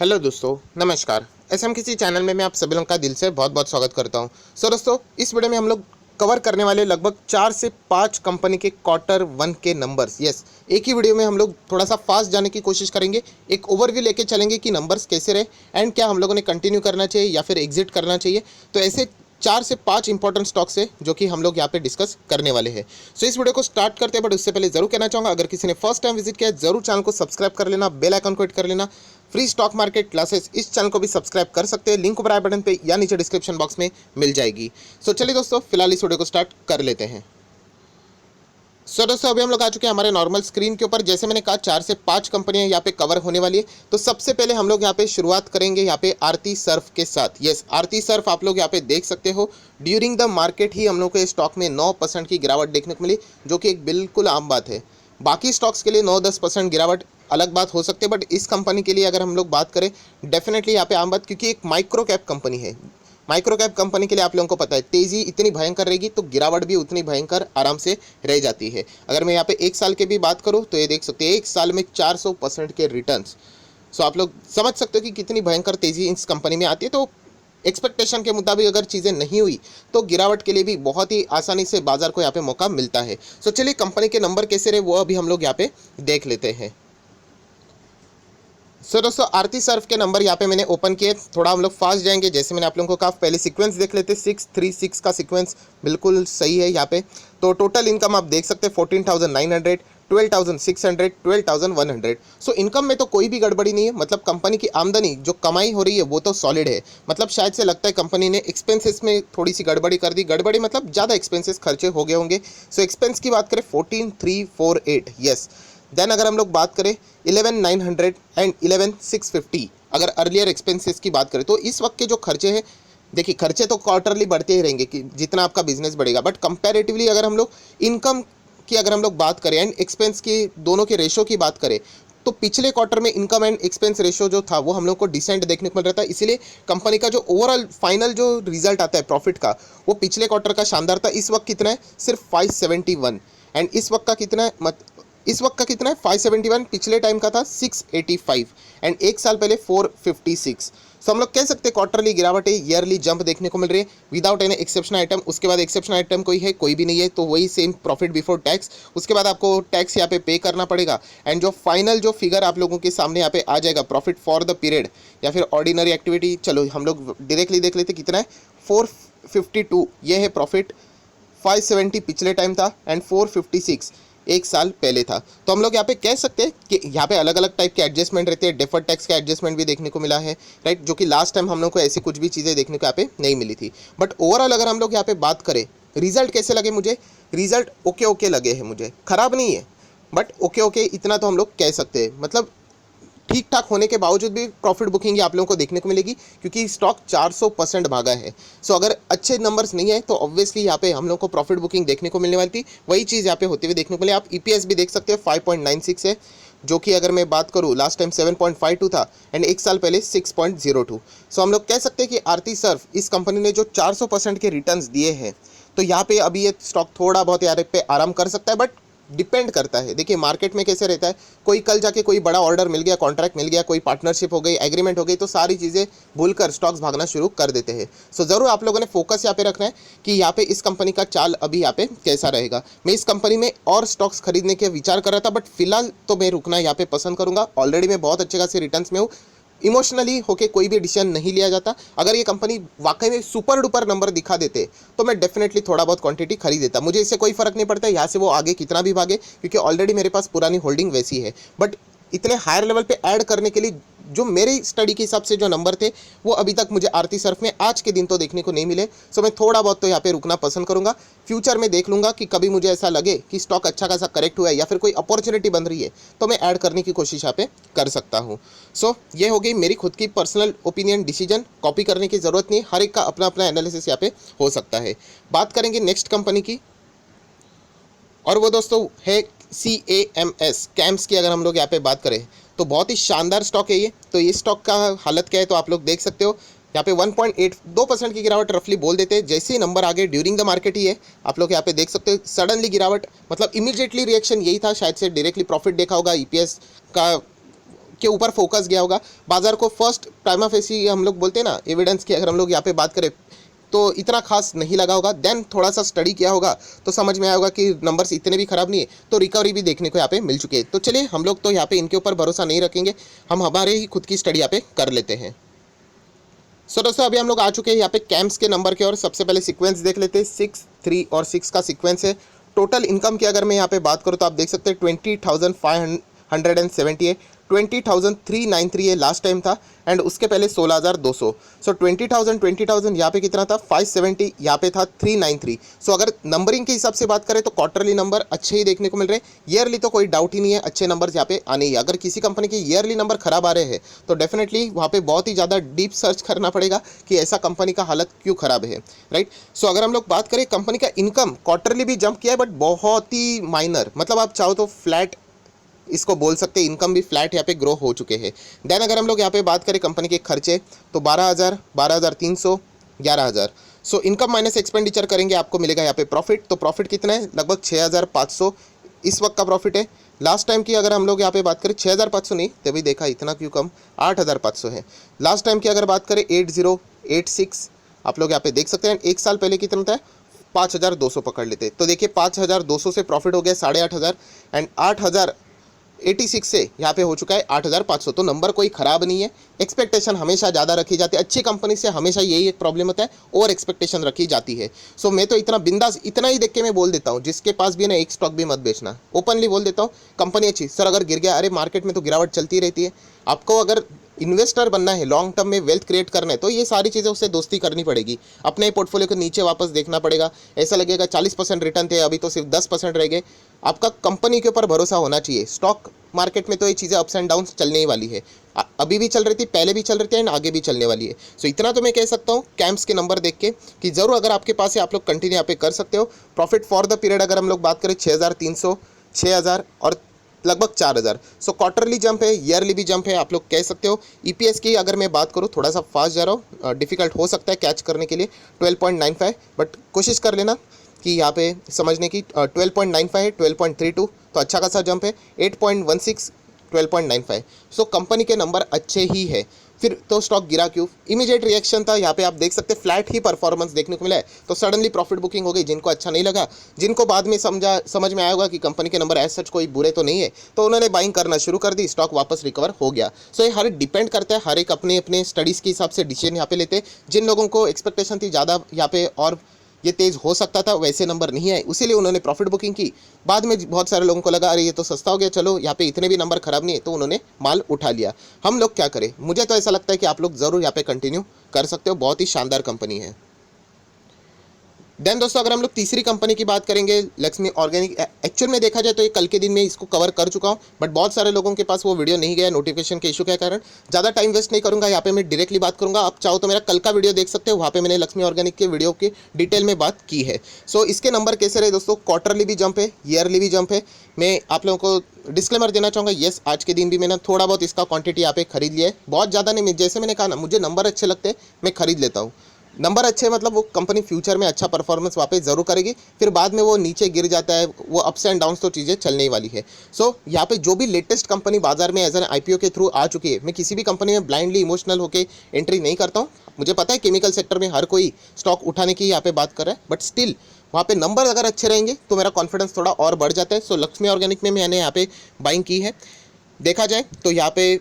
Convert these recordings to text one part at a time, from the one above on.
Hello दोस्तों, नमस्कार। SM किसी चैनल में मैं आप सभी लोगों का दिल से बहुत बहुत स्वागत करता हूं। दोस्तों, इस वीडियो में हम लोग कवर करने वाले लगभग 4 से 5 कंपनी के क्वार्टर वन के नंबर्स। यस, एक ही वीडियो में हम लोग थोड़ा सा फास्ट जाने की कोशिश करेंगे, एक ओवरव्यू लेके चलेंगे कि नंबर्स कैसे रहे एंड क्या हम लोगों ने कंटिन्यू करना चाहिए या फिर एग्जिट करना चाहिए। तो ऐसे 4 से 5 इंपॉर्टेंट स्टॉक्स है जो कि हम लोग यहाँ पे डिस्कस करने वाले हैं। इस वीडियो को स्टार्ट करते हैं, बट उससे पहले जरूर कहना चाहूँगा, अगर किसी ने फर्स्ट टाइम विजिट किया है जरूर चैनल को सब्सक्राइब कर लेना, बेल आइकन को हिट कर लेना। फ्री स्टॉक मार्केट क्लासेस इस चैनल को भी सब्सक्राइब कर सकते हैं, लिंक ऊपर आई बटन पे या नीचे डिस्क्रिप्शन बॉक्स में मिल जाएगी। चलिए दोस्तों, फिलहाल इस वीडियो को स्टार्ट कर लेते हैं। दोस्तों, अभी हम लोग आ चुके हैं हमारे नॉर्मल स्क्रीन के ऊपर। जैसे मैंने कहा 4 से 5 कंपनियां यहाँ पे कवर होने वाली है। तो सबसे पहले हम लोग यहाँ पे शुरुआत करेंगे यहाँ पे आरती सर्फ के साथ। यस, आरती सर्फ आप लोग यहाँ पे देख सकते हो, ड्यूरिंग द मार्केट ही हम लोग को स्टॉक में 9% की गिरावट देखने को मिली, जो कि एक बिल्कुल आम बात है। बाकी स्टॉक्स के लिए 9-10% गिरावट अलग बात हो सकती है, बट इस कंपनी के लिए अगर हम लोग बात करें, डेफिनेटली यहाँ पे आम बात, क्योंकि एक माइक्रो कैप कंपनी है। माइक्रो कैप कंपनी के लिए आप लोगों को पता है, तेजी इतनी भयंकर रहेगी तो गिरावट भी उतनी भयंकर आराम से रह जाती है। अगर मैं यहाँ पे एक साल के भी बात करूँ तो ये देख सकते हैं, एक साल में 400% के रिटर्न्स। सो आप लोग समझ सकते हो कि कितनी भयंकर तेजी इस कंपनी में आती है। तो एक्सपेक्टेशन के मुताबिक अगर चीज़ें नहीं हुई तो गिरावट के लिए भी बहुत ही आसानी से बाजार को यहाँ पे मौका मिलता है। चलिए कंपनी के नंबर कैसे रहे वो अभी हम लोग यहाँ पे देख लेते हैं। दोस्तों, आरती सर्फ के नंबर यहाँ पे मैंने ओपन किए, थोड़ा हम लोग फास्ट जाएंगे। जैसे मैंने आप लोगों को कहा, पहले सीक्वेंस देख लेते, 636 का सीक्वेंस बिल्कुल सही है यहाँ पे। तो टोटल इनकम आप देख सकते हैं 14,900, 12,600, 12,100। सो इनकम में तो कोई भी गड़बड़ी नहीं है। मतलब कंपनी की आमदनी जो कमाई हो रही है वो तो सॉलिड है। मतलब शायद से लगता है कंपनी ने एक्सपेंसेस में थोड़ी सी गड़बड़ी कर दी। गड़बड़ी मतलब ज़्यादा एक्सपेंसेस खर्चे हो गए होंगे। सो एक्सपेंस की बात करें 14,348। यस, देन अगर हम लोग बात करें 11,900 एंड 11,650, अगर अर्लियर एक्सपेंसेस की बात करें तो इस वक्त के जो खर्चे हैं, देखिए खर्चे तो क्वार्टरली बढ़ते ही रहेंगे कि जितना आपका बिजनेस बढ़ेगा, बट कंपैरेटिवली अगर हम लोग इनकम की अगर हम लोग बात करें एंड एक्सपेंस की दोनों के रेशो की बात करें, तो पिछले क्वार्टर में इनकम एंड एक्सपेंस रेशो जो था वो हम लोग को डिसेंट देखने को मिल रहा था। इसीलिए कंपनी का जो ओवरऑल फाइनल जो रिजल्ट आता है प्रॉफिट का, वो पिछले क्वार्टर का शानदार था। इस वक्त कितना है? सिर्फ 571। एंड इस वक्त का कितना है? इस वक्त का कितना है? 571। पिछले टाइम का था 685 एंड एक साल पहले 456। सो हम लोग कह सकते हैं क्वार्टरली गिरावट है, ईयरली जंप देखने को मिल रही है विदाउट एनी एक्सेप्शनल आइटम। उसके बाद एक्सेप्शनल आइटम कोई है? कोई भी नहीं है। तो वही सेम प्रॉफिट बिफोर टैक्स। उसके बाद आपको टैक्स यहाँ पे करना पड़ेगा एंड जो फाइनल जो फिगर आप लोगों के सामने यहाँ पे आ जाएगा, प्रॉफिट फॉर द पीरियड या फिर ऑर्डिनरी एक्टिविटी, चलो हम लोग डायरेक्टली देख लेते कितना है। 452 ये है प्रॉफिट। 570 पिछले टाइम था एंड 456 एक साल पहले था। तो हम लोग यहाँ पे कह सकते हैं कि यहाँ पे अलग अलग टाइप के एडजस्टमेंट रहते हैं। डेफर्ड टैक्स का एडजस्टमेंट भी देखने को मिला है, राइट, जो कि लास्ट टाइम हम लोग को ऐसी कुछ भी चीज़ें देखने को यहाँ पे नहीं मिली थी। बट ओवरऑल अगर हम लोग यहाँ पे बात करें, रिजल्ट कैसे लगे मुझे? रिजल्ट ओके ओके लगे हैं मुझे, खराब नहीं है बट ओके ओके, इतना तो हम लोग कह सकते हैं। मतलब ठीक ठाक होने के बावजूद भी प्रॉफिट बुकिंग आप लोगों को देखने को मिलेगी, क्योंकि स्टॉक 400% भागा है। सो अगर अच्छे नंबर्स नहीं है तो ऑब्वियसली यहाँ पे हम लोग को प्रॉफिट बुकिंग देखने को मिलने वाली थी। वही चीज़ यहाँ पे होते हुए देखने को मिले। आप ईपीएस भी देख सकते हैं 5.96 है, जो कि अगर मैं बात करूँ लास्ट टाइम 7.52 था एंड एक साल पहले 6.02। सो हम लोग कह सकते हैं कि आरती सर्फ इस कंपनी ने जो 400% के रिटर्न्स दिए हैं, तो यहाँ पे अभी ये स्टॉक थोड़ा बहुत यार पे आराम कर सकता है, बट डिपेंड करता है। देखिए मार्केट में कैसे रहता है, कोई कल जाके कोई बड़ा ऑर्डर मिल गया, कॉन्ट्रैक्ट मिल गया, कोई पार्टनरशिप हो गई, एग्रीमेंट हो गई, तो सारी चीज़ें भूलकर स्टॉक्स भागना शुरू कर देते हैं। सो ज़रूर आप लोगों ने फोकस यहाँ पे रखना है कि यहाँ पे इस कंपनी का चाल अभी यहाँ पे कैसा रहेगा। मैं इस कंपनी में और स्टॉक्स खरीदने के विचार कर रहा था, बट फिलहाल तो मैं रुकना यहाँ पे पसंद करूँगा। ऑलरेडी मैं बहुत अच्छे खासे रिटर्न्स में हूँ। इमोशनली होके कोई भी डिसीजन नहीं लिया जाता। अगर ये कंपनी वाकई में सुपर डुपर नंबर दिखा देते तो मैं डेफिनेटली थोड़ा बहुत क्वांटिटी खरीद देता। मुझे इससे कोई फर्क नहीं पड़ता यहाँ से वो आगे कितना भी भागे, क्योंकि ऑलरेडी मेरे पास पुरानी होल्डिंग वैसी है। बट इतने हायर लेवल पे ऐड करने के लिए जो मेरे स्टडी के हिसाब से जो नंबर थे वो अभी तक मुझे आरती सर्फ में आज के दिन तो देखने को नहीं मिले। सो मैं थोड़ा बहुत तो यहाँ पे रुकना पसंद करूँगा। फ्यूचर में देख लूँगा कि कभी मुझे ऐसा लगे कि स्टॉक अच्छा खासा करेक्ट हुआ है या फिर कोई अपॉर्चुनिटी बन रही है तो मैं ऐड करने की कोशिश यहाँ पे कर सकता हूँ। सो ये हो गई मेरी खुद की पर्सनल ओपिनियन, डिसीजन कॉपी करने की ज़रूरत नहीं, हर एक का अपना अपना एनालिसिस यहाँ पे हो सकता है। बात करेंगे नेक्स्ट कंपनी की, और वो दोस्तों है CAMS। कैम्स की अगर हम लोग यहाँ पे बात करें तो बहुत ही शानदार स्टॉक है ये। तो ये स्टॉक का हालत क्या है तो आप लोग देख सकते हो, यहाँ पे 1.82% की गिरावट रफली बोल देते हैं। जैसे ही नंबर आगे ड्यूरिंग द मार्केट ही है, आप लोग यहाँ पे देख सकते हो सडनली गिरावट, मतलब इमीडिएटली रिएक्शन यही था। शायद से डायरेक्टली प्रॉफिट देखा होगा, ईपीएस का के ऊपर फोकस गया होगा। बाजार को फर्स्ट प्राइमा फेसी हम लोग बोलते हैं ना, एविडेंस की अगर हम लोग यहाँ पे बात करें तो इतना खास नहीं लगा होगा। देन थोड़ा सा स्टडी किया होगा तो समझ में आया होगा कि नंबर्स इतने भी खराब नहीं है, तो रिकवरी भी देखने को यहाँ पे मिल चुकी है। तो चलिए हम लोग तो यहाँ पे इनके ऊपर भरोसा नहीं रखेंगे, हम हमारे ही खुद की स्टडी यहाँ पे कर लेते हैं। सो दोस्तों अभी हम लोग आ चुके हैं यहाँ पे कैम्स के नंबर के, और सबसे पहले सीक्वेंस देख लेते हैं। 6, 3 और 6 का सीक्वेंस है। टोटल इनकम की अगर मैं यहाँ पे बात करूँ तो आप देख सकते हैं 20,570 है, 20,393 ये लास्ट टाइम था, एंड उसके पहले 16,200। सो 20,000 यहाँ पे कितना था 570, यहाँ पे था 393। सो अगर नंबरिंग के हिसाब से बात करें तो क्वार्टरली नंबर अच्छे ही देखने को मिल रहे हैं, ईयरली तो कोई डाउट ही नहीं है अच्छे नंबर यहाँ पे आने ही। अगर किसी कंपनी के ईयरली नंबर खराब आ रहे हैं तो डेफिनेटली वहाँ पे बहुत ही ज़्यादा डीप सर्च करना पड़ेगा कि ऐसा कंपनी का हालत क्यों खराब है, राइट। सो अगर हम लोग बात करें कंपनी का इनकम क्वार्टरली भी जंप किया है, बट बहुत ही माइनर, मतलब आप चाहो तो फ्लैट इसको बोल सकते हैं, इनकम भी फ्लैट यहाँ पे ग्रो हो चुके हैं। देन अगर हम लोग यहाँ पे बात करें कंपनी के खर्चे तो 12,000, 12,300, 11,000। सो इनकम माइनस एक्सपेंडिचर करेंगे आपको मिलेगा यहाँ पे प्रॉफिट। तो प्रॉफिट कितना है, लगभग 6,500 इस वक्त का प्रॉफिट है। लास्ट टाइम की अगर हम लोग यहाँ पे बात करें 6,500 नहीं, तभी देखा इतना क्यों कम, 8,500 है। लास्ट टाइम की अगर बात करें 8086 आप लोग यहाँ पे देख सकते हैं। एक साल पहले कितना था 5,200 पकड़ लेते, तो देखिए 5,200 से प्रॉफिट हो गया 8,500, एंड 8,086 से यहाँ पे हो चुका है 8,500। तो नंबर कोई ख़राब नहीं है। एक्सपेक्टेशन हमेशा ज़्यादा रखी जाती है, अच्छी कंपनी से हमेशा यही एक प्रॉब्लम होता है, ओवर एक्सपेक्टेशन रखी जाती है। सो मैं तो इतना बिंदास इतना ही देख के मैं बोल देता हूँ, जिसके पास भी ना एक स्टॉक भी मत बेचना, ओपनली बोल देता हूँ। कंपनी अच्छी, सर अगर गिर गया, अरे मार्केट में तो गिरावट चलती रहती है। आपको अगर इन्वेस्टर बनना है, लॉन्ग टर्म में वेल्थ क्रिएट करना है, तो ये सारी चीज़ें उससे दोस्ती करनी पड़ेगी। अपने पोर्टफोलियो को नीचे वापस देखना पड़ेगा। ऐसा लगेगा 40% रिटर्न थे, अभी तो सिर्फ 10% रह गए। आपका कंपनी के ऊपर भरोसा होना चाहिए। स्टॉक मार्केट में तो ये चीज़ें अप्स एंड डाउन्स चलने ही वाली है, अभी भी चल रही थी, पहले भी चल रही थी, एंड आगे भी चलने वाली है। सो इतना तो मैं कह सकता हूँ कैम्प्स के नंबर देख के कि ज़रूर अगर आपके पास है आप लोग कंटिन्यू यहाँ पे कर सकते हो। प्रॉफिट फॉर द पीरियड अगर हम लोग बात करें 6,300, 6,000 और लगभग 4,000। सो क्वार्टरली जंप है, ईयरली भी जंप है, आप लोग कह सकते हो। ईपीएस की अगर मैं बात करूँ, थोड़ा सा फास्ट जा रहा हूँ, डिफिकल्ट हो सकता है कैच करने के लिए, 12.95, बट कोशिश कर लेना कि यहाँ पे समझने की। 12.95 है, 12.32 तो अच्छा खासा जंप है। 8.16, 12.95। सो कंपनी के नंबर अच्छे ही है। फिर तो स्टॉक गिरा क्यों, इमीडिएट रिएक्शन था यहाँ पे, आप देख सकते फ्लैट ही परफॉर्मेंस देखने को मिला है, तो सडनली प्रॉफिट बुकिंग हो गई। जिनको अच्छा नहीं लगा, जिनको बाद में समझ में आया होगा कि कंपनी के नंबर एज सच कोई बुरे तो नहीं है, तो उन्होंने बाइंग करना शुरू कर दी, स्टॉक वापस रिकवर हो गया। सो ये हर डिपेंड करता है, हर एक अपने अपने स्टडीज़ के हिसाब से डिसीजन यहाँ पे लेते हैं। जिन लोगों को एक्सपेक्टेशन थी ज़्यादा यहाँ पे और ये तेज़ हो सकता था, वैसे नंबर नहीं आए, इसीलिए उन्होंने प्रॉफिट बुकिंग की। बाद में बहुत सारे लोगों को लगा अरे ये तो सस्ता हो गया, चलो यहाँ पे इतने भी नंबर खराब नहीं है, तो उन्होंने माल उठा लिया। हम लोग क्या करें, मुझे तो ऐसा लगता है कि आप लोग ज़रूर यहाँ पे कंटिन्यू कर सकते हो, बहुत ही शानदार कंपनी है। देन दोस्तों अगर हम लोग तीसरी कंपनी की बात करेंगे, लक्ष्मी ऑर्गेनिक। एक्चुअल में देखा जाए तो ये कल के दिन में इसको कवर कर चुका हूँ, बट बहुत सारे लोगों के पास वो वीडियो नहीं गया नोटिफिकेशन के इशू के कारण। ज़्यादा टाइम वेस्ट नहीं करूँगा, यहाँ पे मैं डायरेक्टली बात करूँगा। आप चाहो तो मेरा कल का वीडियो देख सकते हो, वहाँ पे मैंने लक्ष्मी ऑर्गेनिक के वीडियो की डिटेल में बात की है। सो इसके नंबर कैसे रहे दोस्तों, क्वार्टरली भी जंप है, ईयरली भी जंप है। मैं आप लोगों को डिस्क्लेमर देना चाहूँगा, येस आज के दिन भी मैंने थोड़ा बहुत इसका क्वांटिटी यहाँ पे खरीद लिया है, बहुत ज़्यादा नहीं। जैसे मैंने कहा ना, मुझे नंबर अच्छे लगते हैं, मैं खरीद लेता हूँ। नंबर अच्छे मतलब वो कंपनी फ्यूचर में अच्छा परफॉर्मेंस वापस ज़रूर करेगी, फिर बाद में वो नीचे गिर जाता है, वो अप्स एंड डाउन्स तो चीज़ें चलने ही वाली है। सो यहाँ पे जो भी लेटेस्ट कंपनी बाजार में एज एन आईपीओ के थ्रू आ चुकी है, मैं किसी भी कंपनी में ब्लाइंडली इमोशनल होकर एंट्री नहीं करता हूँ। मुझे पता है केमिकल सेक्टर में हर कोई स्टॉक उठाने की यहाँ पे बात कर रहा है, बट स्टिल वहाँ पे नंबर अगर अच्छे रहेंगे तो मेरा कॉन्फिडेंस थोड़ा और बढ़ जाता है। सो लक्ष्मी ऑर्गेनिक में मैंने यहाँ पे बाइंग की है। देखा जाए तो यहाँ पे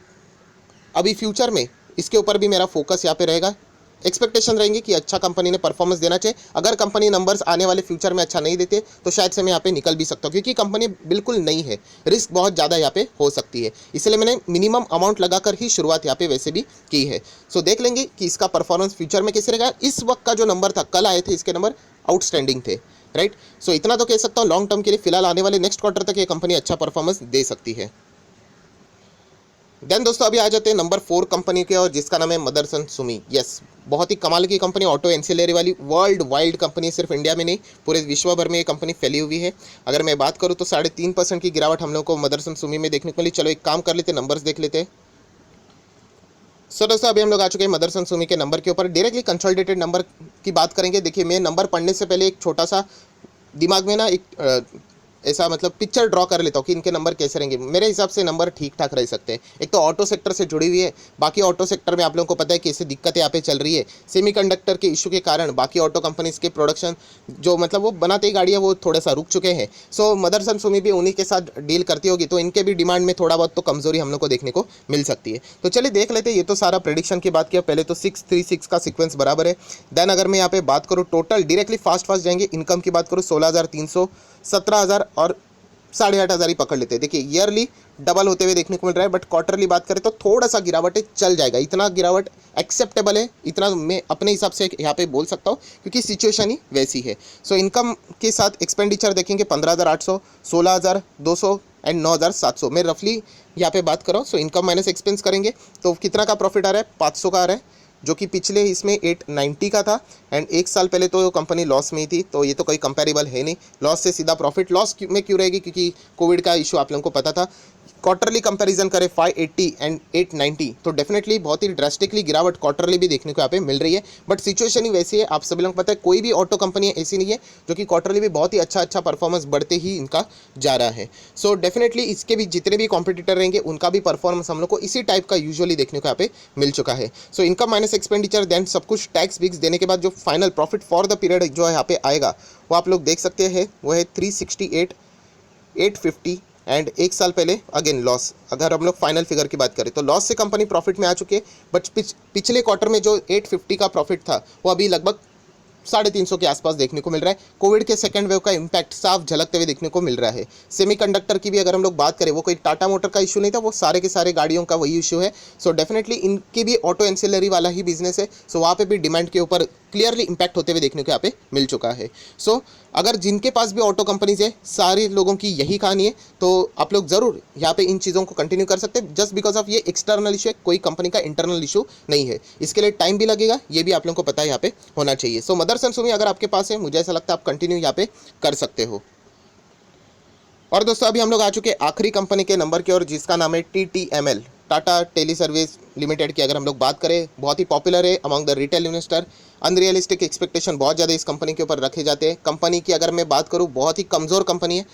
अभी फ्यूचर में इसके ऊपर भी मेरा फोकस यहाँ पे रहेगा। एक्सपेक्टेशन रहेंगे कि अच्छा कंपनी ने परफॉर्मेंस देना चाहिए। अगर कंपनी नंबर्स आने वाले फ्यूचर में अच्छा नहीं देते तो शायद से मैं यहाँ पे निकल भी सकता हूँ, क्योंकि कंपनी बिल्कुल नई है, रिस्क बहुत ज़्यादा यहाँ पे हो सकती है। इसलिए मैंने मिनिमम अमाउंट लगाकर ही शुरुआत यहाँ पे वैसे भी की है। सो देख लेंगे कि इसका परफॉर्मेंस फ्यूचर में कैसे रहेगा। इस वक्त का जो नंबर था, कल आए थे इसके नंबर, आउटस्टैंडिंग थे, राइट। सो इतना तो कह सकता हूँ लॉन्ग टर्म के लिए फिलहाल आने वाले नेक्स्ट क्वार्टर तक ये कंपनी अच्छा परफॉर्मेंस दे सकती है। देन दोस्तों अभी आ जाते हैं नंबर 4 कंपनी के, और जिसका नाम है मदरसन सुमी। यस, बहुत ही कमाल की कंपनी, ऑटो एंसिलरी वाली वर्ल्ड वाइड कंपनी, सिर्फ इंडिया में नहीं पूरे विश्व भर में ये कंपनी फैली हुई है। अगर मैं बात करूँ तो 3.5% की गिरावट हम लोग को मदरसन सुमी में देखने को मिली। चलो एक काम कर लेते, नंबर्स देख लेते हैं। सो दोस्तों अभी हम लोग आ चुके हैं मदरसन सुमी के नंबर के ऊपर। डायरेक्टली कंसोलिडेटेड नंबर की बात करेंगे। देखिए मैं नंबर पढ़ने से पहले एक छोटा सा दिमाग में ना एक ऐसा मतलब पिक्चर ड्रॉ कर लेता हूँ कि इनके नंबर कैसे रहेंगे। मेरे हिसाब से नंबर ठीक ठाक रह सकते हैं। एक तो ऑटो सेक्टर से जुड़ी हुई है, बाकी ऑटो सेक्टर में आप लोगों को पता है कैसे दिक्कत यहाँ पे चल रही है। सेमीकंडक्टर के इशू के कारण बाकी ऑटो कंपनीज के प्रोडक्शन जो मतलब वो बनाते ही गाड़ियाँ वो थोड़ा सा रुक चुके हैं। सो मदरसन सुमी भी उन्हीं के साथ डील करती होगी, तो इनके भी डिमांड में थोड़ा बहुत तो कमजोरी हम लोग को देखने को मिल सकती है। तो चलिए देख लेते हैं। ये तो सारा प्रेडिक्शन की बात किया। पहले तो 636 का सीक्वेंस बराबर है। देन अगर मैं यहाँ पे बात करूँ टोटल डायरेक्टली फास्ट जाएंगे, इनकम की बात करूँ 16,300, 17,000 और 8,500 ही पकड़ लेते हैं। देखिए ईयरली डबल होते हुए देखने को मिल रहा है, बट क्वार्टरली बात करें तो थोड़ा सा गिरावट है, चल जाएगा। इतना गिरावट एक्सेप्टेबल है, इतना मैं अपने हिसाब से यहाँ पे बोल सकता हूँ क्योंकि सिचुएशन ही वैसी है। सो इनकम के साथ एक्सपेंडिचर देखेंगे 15,800, 16,200 एंड 9,700। मैं रफली यहाँ पे बात कर रहा हूँ। सो इनकम माइनस एक्सपेंस करेंगे तो कितना का प्रॉफिट आ रहा है, 500 का आ रहा है, जो कि पिछले इसमें 890 का था। एंड एक साल पहले तो कंपनी लॉस में ही थी, तो ये तो कोई कंपेरेबल है नहीं। लॉस से सीधा प्रॉफिट, लॉस में क्यों रहेगी, क्योंकि कोविड का इशू आप लोगों को पता था। क्वार्टरली कंपैरिजन करें 580 एंड 890 तो डेफिनेटली बहुत ही ड्रास्टिकली गिरावट क्वार्टरली भी देखने को यहाँ पे मिल रही है। बट सिचुएशन ही वैसी है, आप सभी लोगों को पता है कोई भी ऑटो कंपनी ऐसी नहीं है जो कि क्वार्टरली भी बहुत ही अच्छा परफॉर्मेंस बढ़ते ही इनका जा रहा है। सो डेफिनेटली इसके भी जितने भी कॉम्पिटिटर रहेंगे उनका भी परफॉर्मेंस हम लोग को इसी टाइप का यूजुअली देखने को यहाँ पे मिल चुका है। So income minus expenditure then सब कुछ टैक्स विक्स देने के बाद जो final profit for the period जो है यहाँ पे आएगा वो आप लोग देख सकते हैं, वो है 368, 850 एंड एक साल पहले अगेन लॉस। अगर हम लोग फाइनल फिगर की बात करें तो लॉस से कंपनी प्रॉफिट में आ चुकी है। बट पिछले क्वार्टर में जो 850 का प्रॉफिट था वो अभी लगभग 350 के आसपास देखने को मिल रहा है। कोविड के सेकंड वेव का इम्पैक्ट साफ झलकते हुए देखने को मिल रहा है। सेमीकंडक्टर की भी अगर हम लोग बात करें, वो कोई टाटा मोटर का इशू नहीं था, वो सारे के सारे गाड़ियों का वही इशू है। सो डेफिनेटली इनकी भी ऑटो एंसिलरी वाला ही बिजनेस है। सो वहाँ पे भी डिमांड के ऊपर क्लियरली इंपैक्ट होते हुए देखने को यहाँ पे मिल चुका है। सो अगर जिनके पास भी ऑटो कंपनीज है, सारे लोगों की यही कहानी है, तो आप लोग ज़रूर यहाँ पे इन चीज़ों को कंटिन्यू कर सकते हैं। जस्ट बिकॉज ऑफ ये एक्सटर्नल इशू है, कोई कंपनी का इंटरनल इशू नहीं है। इसके लिए टाइम भी लगेगा, ये भी आप लोगों को पता है यहाँ पे होना चाहिए। सो मदरसन सुमी अगर आपके पास है, मुझे ऐसा लगता है आप कंटिन्यू यहाँ पे कर सकते हो। और दोस्तों अभी हम लोग आ चुके आखिरी कंपनी के नंबर की ओर, जिसका नाम है TTML, Tata tele service limited की अगर हम लोग बात करें, बहुत ही पॉपुलर है among the retail investor. Unrealistic expectation बहुत ज़्यादा इस कंपनी के ऊपर रखे जाते हैं। कंपनी की अगर मैं बात करूं, बहुत ही कमज़ोर कंपनी है।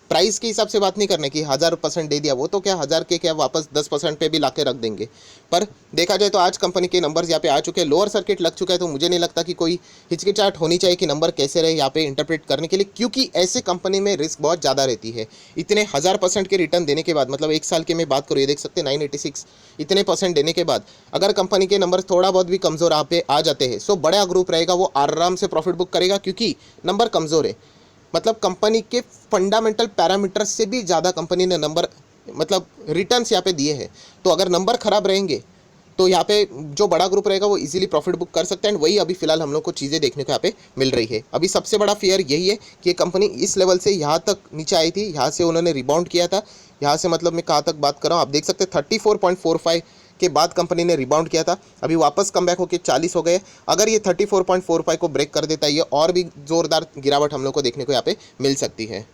प्राइस के हिसाब से बात नहीं करने की, 1000% दे दिया वो तो क्या, 1000 के क्या वापस 10% पे भी ला के रख देंगे। पर देखा जाए तो आज कंपनी के नंबर्स यहाँ पे आ चुके हैं, लोअर सर्किट लग चुका है, तो मुझे नहीं लगता कि कोई हिचकिचाहट होनी चाहिए कि नंबर कैसे रहे यहाँ पे इंटरप्रेट करने के लिए, क्योंकि ऐसे कंपनी में रिस्क बहुत ज़्यादा रहती है। इतने 1000% के रिटर्न देने के बाद, मतलब एक साल के मैं बात करूँ, ये देख सकते हैं 986, इतने % देने के बाद अगर कंपनी के नंबर थोड़ा बहुत भी कमज़ोर यहाँ पे आ जाते हैं, सो बड़ा ग्रुप रहेगा वो आराम से प्रॉफिट बुक करेगा, क्योंकि नंबर कमज़ोर है। मतलब कंपनी के फंडामेंटल पैरामीटर्स से भी ज़्यादा कंपनी ने नंबर मतलब रिटर्न्स यहाँ पे दिए हैं। तो अगर नंबर खराब रहेंगे तो यहाँ पे जो बड़ा ग्रुप रहेगा वो इजीली प्रॉफिट बुक कर सकते हैं। एंड वही अभी फिलहाल हम लोग को चीज़ें देखने को यहाँ पे मिल रही है। अभी सबसे बड़ा फियर यही है कि ये कंपनी इस लेवल से यहाँ तक नीचे आई थी, यहाँ से उन्होंने रिबाउंड किया था। यहाँ से मतलब मैं कहाँ तक बात कर रहा हूँ, आप देख सकते हैं 34.45 के बाद कंपनी ने रिबाउंड किया था, अभी वापस कम बैक होकर 40 हो गए। अगर ये 34.45 को ब्रेक कर देता है, ये और भी ज़ोरदार गिरावट हम लोग को देखने को यहाँ पे मिल सकती है।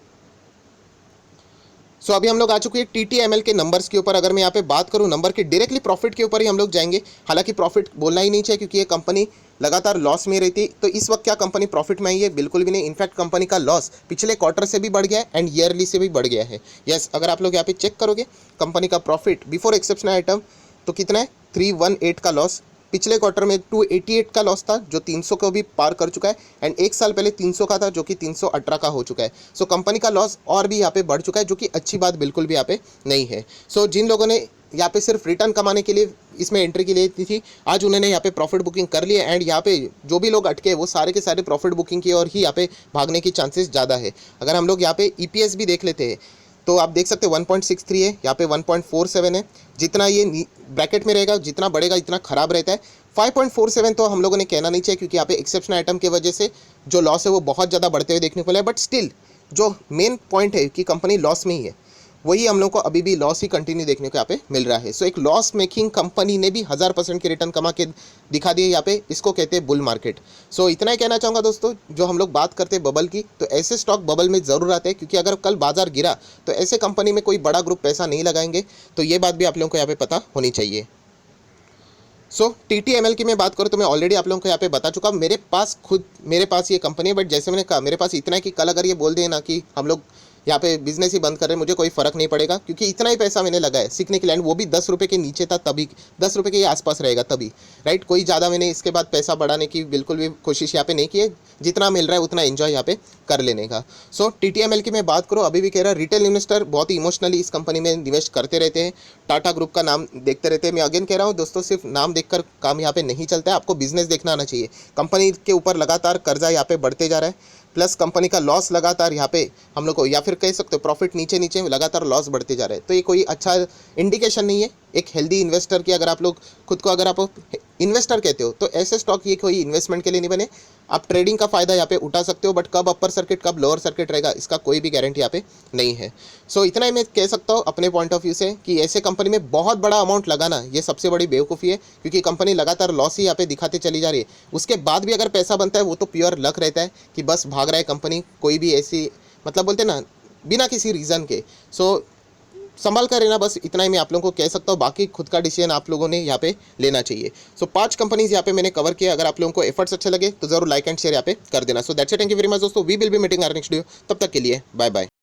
सो अभी हम लोग आ चुके हैं TTML के नंबर्स के ऊपर। अगर मैं यहाँ पे बात करूँ नंबर के, डायरेक्टली प्रॉफिट के ऊपर ही हम लोग जाएंगे। हालांकि प्रॉफिट बोलना ही नहीं चाहिए क्योंकि ये कंपनी लगातार लॉस में रहती, तो इस वक्त क्या कंपनी प्रॉफिट में आई है, बिल्कुल भी नहीं। इनफैक्ट कंपनी का लॉस पिछले क्वार्टर से भी बढ़ गया है एंड ईयरली से भी बढ़ गया है। यस, अगर आप लोग यहाँ पे चेक करोगे कंपनी का प्रॉफिट बिफोर एक्सेप्शनल आइटम तो कितना है, 318 का लॉस। पिछले क्वार्टर में 288 का लॉस था, जो 300 को भी पार कर चुका है। एंड एक साल पहले 300 का था, जो कि 318 का हो चुका है। सो कंपनी का लॉस और भी यहाँ पे बढ़ चुका है, जो कि अच्छी बात बिल्कुल भी यहाँ पे नहीं है। सो जिन लोगों ने यहाँ पे सिर्फ रिटर्न कमाने के लिए इसमें एंट्री के लिए थी, आज उन्होंने यहाँ पे प्रॉफिट बुकिंग कर लिया। एंड यहाँ पे जो भी लोग अटके वो सारे के सारे प्रॉफिट बुकिंग की और ही यहाँ पे भागने की चांसेस ज़्यादा है। अगर हम लोग यहाँ पे EPS भी देख लेते हैं तो आप देख सकते हैं 1.63 है, यहाँ पे 1.47 है। जितना ये ब्रैकेट में रहेगा, जितना बढ़ेगा इतना खराब रहता है। 5.47 तो हम लोगों ने कहना नहीं चाहिए, क्योंकि यहाँ पे एक्सेप्शनल आइटम की वजह से जो लॉस है वो बहुत ज़्यादा बढ़ते हुए देखने को मिला है। बट स्टिल जो मेन पॉइंट है कि कंपनी लॉस में ही है, वही हम लोग को अभी भी लॉस ही कंटिन्यू देखने को यहाँ पे मिल रहा है। सो एक लॉस मेकिंग कंपनी ने भी 1000% के रिटर्न कमा के दिखा दिए यहाँ पे, इसको कहते हैं बुल मार्केट। सो इतना ही कहना चाहूँगा दोस्तों, जो हम लोग बात करते हैं बबल की, तो ऐसे स्टॉक बबल में ज़रूर आते हैं, क्योंकि अगर कल बाजार गिरा तो ऐसे कंपनी में कोई बड़ा ग्रुप पैसा नहीं लगाएंगे। तो ये बात भी आप लोगों को यहाँ पे पता होनी चाहिए। सो TTML की मैं बात करूँ तो मैं ऑलरेडी आप लोगों को यहाँ पे बता चुका हूँ। मेरे पास ये कंपनी है, बट जैसे मैंने कहा मेरे पास इतना है कि कल अगर ये बोल दें ना कि हम लोग यहाँ पे बिजनेस ही बंद कर रहे हैं, मुझे कोई फ़र्क नहीं पड़ेगा, क्योंकि इतना ही पैसा मैंने लगाया सीखने के लिए, एंड वो भी 10 रुपये के नीचे था तभी, 10 रुपये के आसपास रहेगा तभी, राइट। कोई ज़्यादा मैंने इसके बाद पैसा बढ़ाने की बिल्कुल भी कोशिश यहाँ पे नहीं की है, जितना मिल रहा है उतना एंजॉय यहाँ पे कर लेने का। सो TTML की मैं बात करूँ, अभी भी कह रहा रिटेल इन्वेस्टर बहुत ही इमोशनली इस कंपनी में इन्वेस्ट करते रहते हैं, टाटा ग्रुप का नाम देखते रहते हैं। मैं अगेन कह रहा हूँ दोस्तों, सिर्फ नाम देखकर काम यहाँ पे नहीं चलता है, आपको बिजनेस देखना आना चाहिए। कंपनी के ऊपर लगातार कर्जा यहाँ पे बढ़ते जा रहा है, प्लस कंपनी का लॉस लगातार यहाँ पे हम लोग को, या फिर कह सकते हो प्रॉफिट नीचे नीचे लगातार लॉस बढ़ते जा रहे हैं, तो ये कोई अच्छा इंडिकेशन नहीं है एक हेल्दी इन्वेस्टर की। अगर आप लोग खुद को अगर आप इन्वेस्टर कहते हो तो ऐसे स्टॉक ये कोई इन्वेस्टमेंट के लिए नहीं बने। आप ट्रेडिंग का फ़ायदा यहाँ पे उठा सकते हो, बट कब अपर सर्किट कब लोअर सर्किट रहेगा इसका कोई भी गारंटी यहाँ पे नहीं है। सो इतना ही मैं कह सकता हूँ अपने पॉइंट ऑफ व्यू से कि ऐसे कंपनी में बहुत बड़ा अमाउंट लगाना ये सबसे बड़ी बेवकूफ़ी है, क्योंकि कंपनी लगातार लॉस ही यहाँ पे दिखाते चली जा रही है। उसके बाद भी अगर पैसा बनता है वो तो प्योर लक रहता है कि बस भाग रहा है कंपनी, कोई भी ऐसी मतलब बोलते ना बिना किसी रीज़न के। सो संभाल कर रहना, बस इतना ही मैं आप लोगों को कह सकता हूँ। बाकी खुद का डिसीजन आप लोगों ने यहाँ पे लेना चाहिए। सो 5 कंपनीज यहाँ पे मैंने कवर किया। अगर आप लोगों को एफर्ट्स अच्छे लगे तो जरूर लाइक एंड शेयर यहाँ पे कर देना। So that's it, thank you very much दोस्तों, we will be meeting our next video. तब तक के लिए बाय बाय।